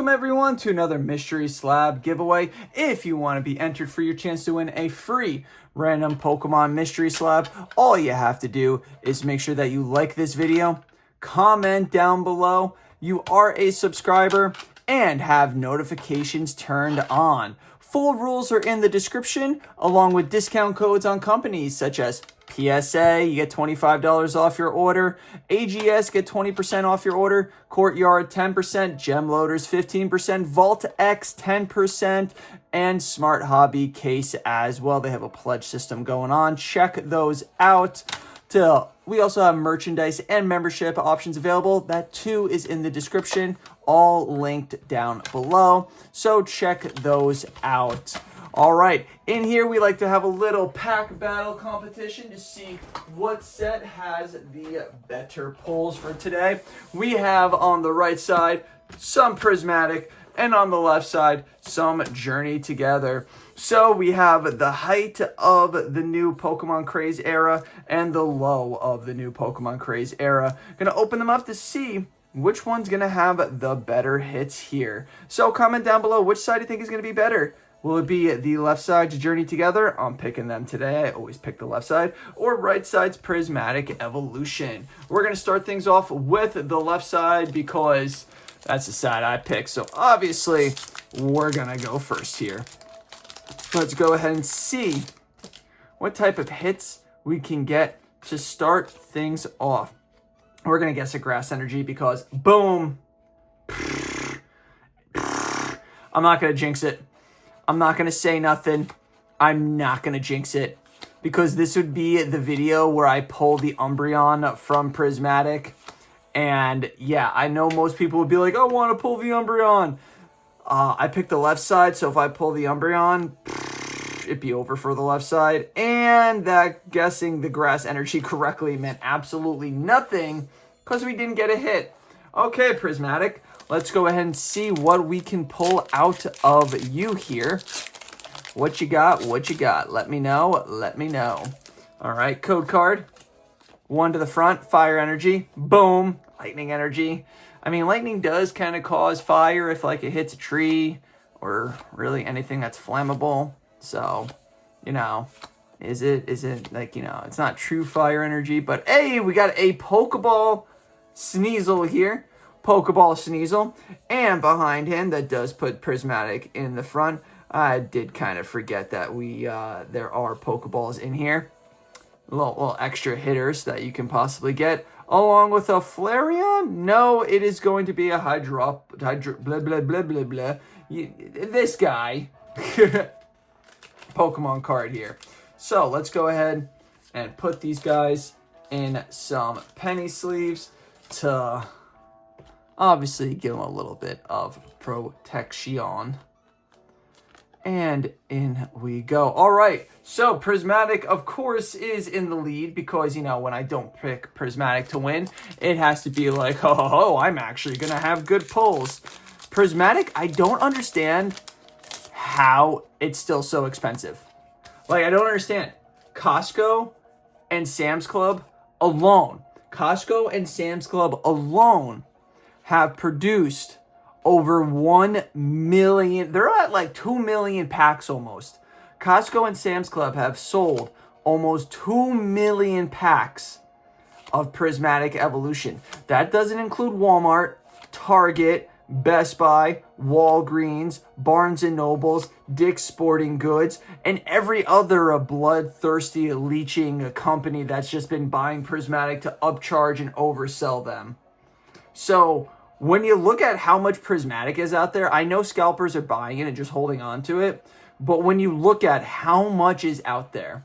Welcome everyone to another Mystery Slab giveaway. If you want to be entered for your chance to win a free random Pokemon Mystery Slab, all you have to do is make sure that you like this video, comment down below, you are a subscriber, and have notifications turned on. Full rules are in the description, along with discount codes on companies such as PSA, you get $25 off your order. AGS, get 20% off your order. Courtyard, 10%. Gem Loaders, 15%. Vault X, 10%. And Smart Hobby Case as well. They have a pledge system going on. Check those out. We also have merchandise and membership options available. That too is in the description, all linked down below. So check those out. All right, in here we like to have a little pack battle competition to see what set has the better pulls for today. We have on the right side some Prismatic, and on the left side some Journey Together. So we have the height of the new Pokemon Craze era and the low of the new Pokemon Craze era. Gonna open them up to see which one's gonna have the better hits here. So comment down below which side you think is gonna be better. Will it be the left side's Journey Together? I'm picking them today. I always pick the left side. Or right side's Prismatic Evolution. We're going to start things off with the left side because that's the side I picked. So obviously, we're going to go first here. Let's go ahead and see what type of hits we can get to start things off. We're going to guess a Grass Energy because, boom. I'm not going to jinx it. I'm not going to say nothing. I'm not going to jinx it. Because this would be the video where I pull the Umbreon from Prismatic. And yeah, I know most people would be like, I want to pull the Umbreon. I picked the left side, so if I pull the Umbreon, it'd be over for the left side. And that guessing the Grass Energy correctly meant absolutely nothing because we didn't get a hit. Okay, Prismatic. Let's go ahead and see what we can pull out of you here. What you got? What you got? Let me know. Let me know. All right, code card. One to the front, Fire Energy. Boom, Lightning Energy. I mean, lightning does kind of cause fire if like it hits a tree or really anything that's flammable. So, you know, is it like, you know, it's not true fire energy, but hey, we got a Pokeball Sneasel here. Pokeball Sneasel, and behind him that does put Prismatic in the front. I did kind of forget that there are Pokeballs in here, little extra hitters that you can possibly get, along with a Flareon. No, it is going to be a Hydro blah blah blah blah blah. This guy, Pokemon card here. So let's go ahead and put these guys in some penny sleeves to obviously give them a little bit of protection. And in we go. All right, so Prismatic, of course, is in the lead because, you know, when I don't pick Prismatic to win, it has to be like, oh, I'm actually going to have good pulls. Prismatic, I don't understand how it's still so expensive. Like, I don't understand. Costco and Sam's Club alone. Costco and Sam's Club alone have produced over 1 million. They're at like 2 million packs almost. Costco and Sam's Club have sold almost 2 million packs of Prismatic Evolution. That doesn't include Walmart, Target, Best Buy, Walgreens, Barnes & Nobles, Dick's Sporting Goods, and every other bloodthirsty leeching company that's just been buying Prismatic to upcharge and oversell them. So when you look at how much Prismatic is out there, I know scalpers are buying it and just holding on to it. But when you look at how much is out there,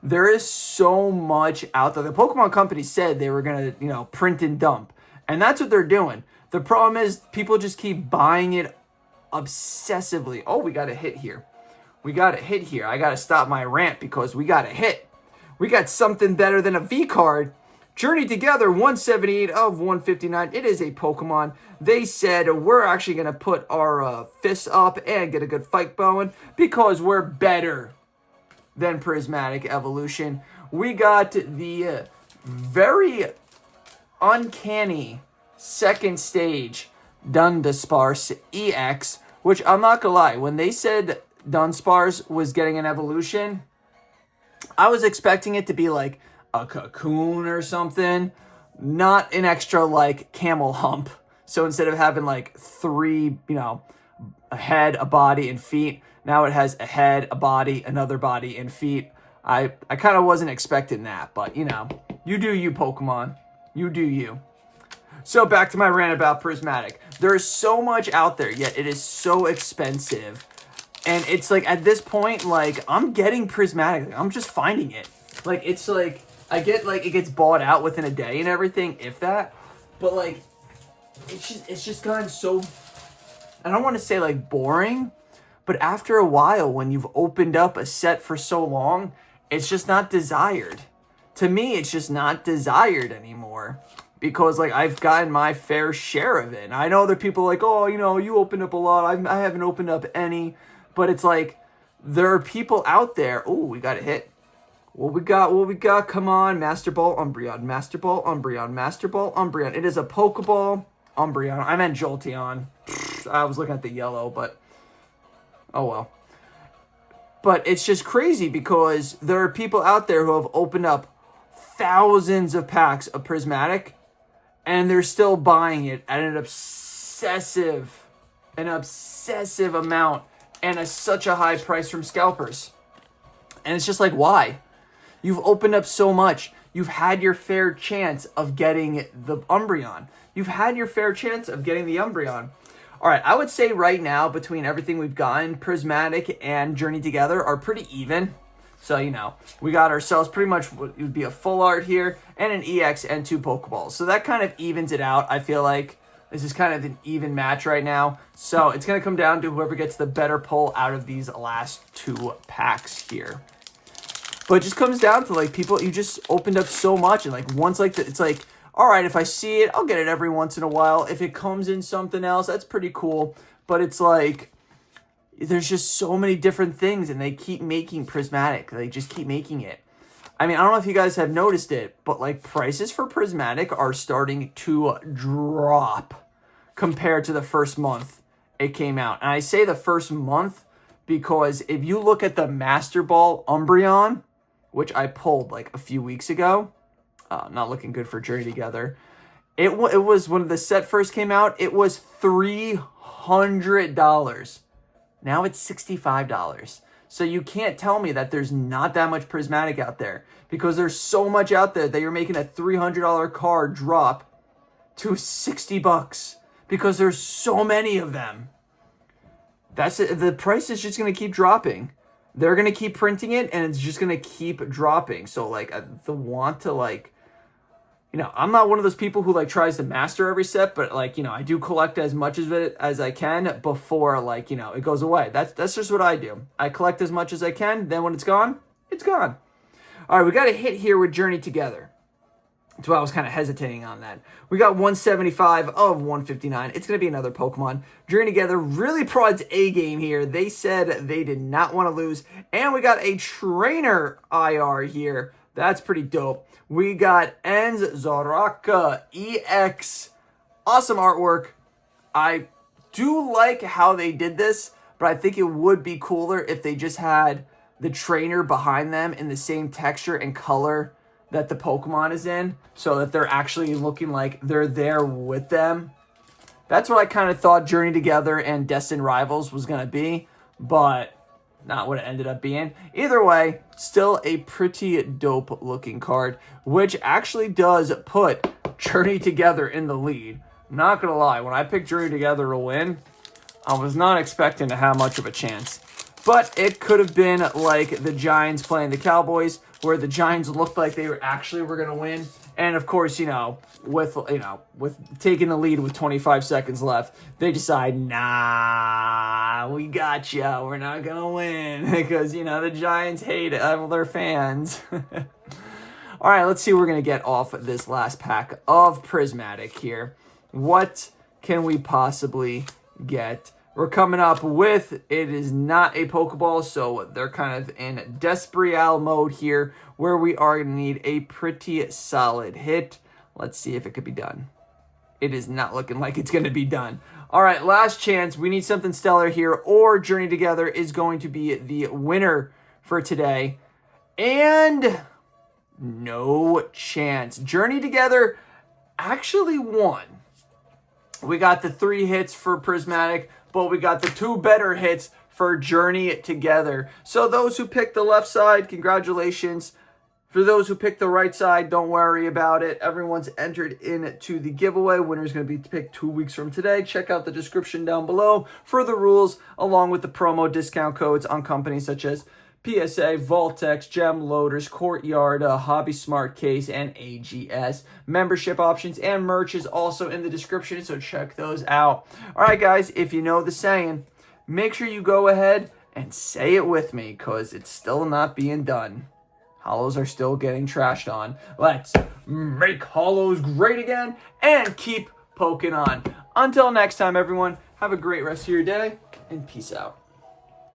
there is so much out there. The Pokemon company said they were going to, you know, print and dump. And that's what they're doing. The problem is people just keep buying it obsessively. Oh, we got a hit here. We got a hit here. I got to stop my rant because we got a hit. We got something better than a V card. Journey Together, 178 of 159. It is a Pokemon. They said we're actually going to put our fists up and get a good fight going because we're better than Prismatic Evolution. We got the very uncanny second stage Dunsparce EX, which I'm not gonna lie, when they said Dunsparce was getting an evolution, I was expecting it to be like a cocoon or something, not an extra like camel hump. So instead of having like three, a head, a body, and feet, now it has a head, a body, another body, and feet. I kind of wasn't expecting that, but you do you, Pokemon. You do you. So back to my rant about Prismatic. There is so much out there, yet it is so expensive. And it's like, at this point, like, I'm getting Prismatic. Like, I'm just finding it. Like, it's like, I get, like, it gets bought out within a day and everything, if that. But, like, it's just gotten so, I don't want to say, like, boring. But after a while, when you've opened up a set for so long, it's just not desired. To me, it's just not desired anymore. Because, like, I've gotten my fair share of it. And I know other people are like, oh, you opened up a lot. I haven't opened up any. But it's like, there are people out there. Oh, we got a hit. What we got? Come on. Master Ball, Umbreon. Master Ball, Umbreon. Master Ball, Umbreon. It is a Pokeball, Umbreon. I meant Jolteon. I was looking at the yellow, but oh well. But it's just crazy because there are people out there who have opened up thousands of packs of Prismatic, and they're still buying it at an obsessive amount and such a high price from scalpers. And it's just like, why? You've opened up so much. You've had your fair chance of getting the Umbreon. You've had your fair chance of getting the Umbreon. All right, I would say right now, between everything we've gotten, Prismatic and Journey Together are pretty even. So, we got ourselves pretty much what would be a full art here and an EX and 2 Pokeballs. So that kind of evens it out. I feel like this is kind of an even match right now. So it's going to come down to whoever gets the better pull out of these last 2 packs here. But it just comes down to, like, people, you just opened up so much. And, like, once, like, it's like, all right, if I see it, I'll get it every once in a while. If it comes in something else, that's pretty cool. But it's like, there's just so many different things, and they keep making Prismatic. They just keep making it. I mean, I don't know if you guys have noticed it, but, like, prices for Prismatic are starting to drop compared to the first month it came out. And I say the first month because if you look at the Master Ball Umbreon, which I pulled, like, a few weeks ago, not looking good for Journey Together, it was, when the set first came out, it was $300. Now it's $65. So you can't tell me that there's not that much Prismatic out there, because there's so much out there that you're making a $300 card drop to $60 because there's so many of them. That's it. The price is just going to keep dropping. They're going to keep printing it, and it's just going to keep dropping. So, like, the want to, like, I'm not one of those people who, like, tries to master every set, but, like, I do collect as much of it as I can before, like, it goes away. That's just what I do. I collect as much as I can, then when it's gone, it's gone. All right, we got a hit here with Journey Together. That's why I was kind of hesitating on that. We got 175 of 159. It's going to be another Pokemon. Journey Together really prods A game here. They said they did not want to lose. And we got a trainer IR here. That's pretty dope. We got Enz Zoraka EX. Awesome artwork. I do like how they did this, but I think it would be cooler if they just had the trainer behind them in the same texture and color that the Pokemon is in, so that they're actually looking like they're there with them. That's what I kind of thought Journey Together and Destined Rivals was going to be, but not what it ended up being. Either way, still a pretty dope looking card, which actually does put Journey Together in the lead. Not gonna lie, when I picked Journey Together to win, I was not expecting to have much of a chance. But it could have been like the Giants playing the Cowboys, where the Giants looked like they were going to win. And of course, with taking the lead with 25 seconds left, they decide, nah, we got ya. We're not going to win because, the Giants hate their fans. All right, let's see what we're going to get off this last pack of Prismatic here. What can we possibly get? We're coming up with, it is not a Pokeball, so they're kind of in Despereal mode here, where we are going to need a pretty solid hit. Let's see if it could be done. It is not looking like it's going to be done. All right, last chance. We need something stellar here, or Journey Together is going to be the winner for today. And no chance. Journey Together actually won. We got the 3 hits for Prismatic, but we got the 2 better hits for Journey Together. So those who picked the left side, congratulations. For those who picked the right side, don't worry about it. Everyone's entered into the giveaway. Winner's going to be picked 2 weeks from today. Check out the description down below for the rules, along with the promo discount codes on companies such as PSA, Voltex, Gem Loaders, Courtyard, Hobby Smart Case, and AGS. Membership options and merch is also in the description, so check those out. All right, guys, if you know the saying, make sure you go ahead and say it with me, because it's still not being done. Hollows are still getting trashed on. Let's make hollows great again and keep poking on. Until next time, everyone, have a great rest of your day, and peace out.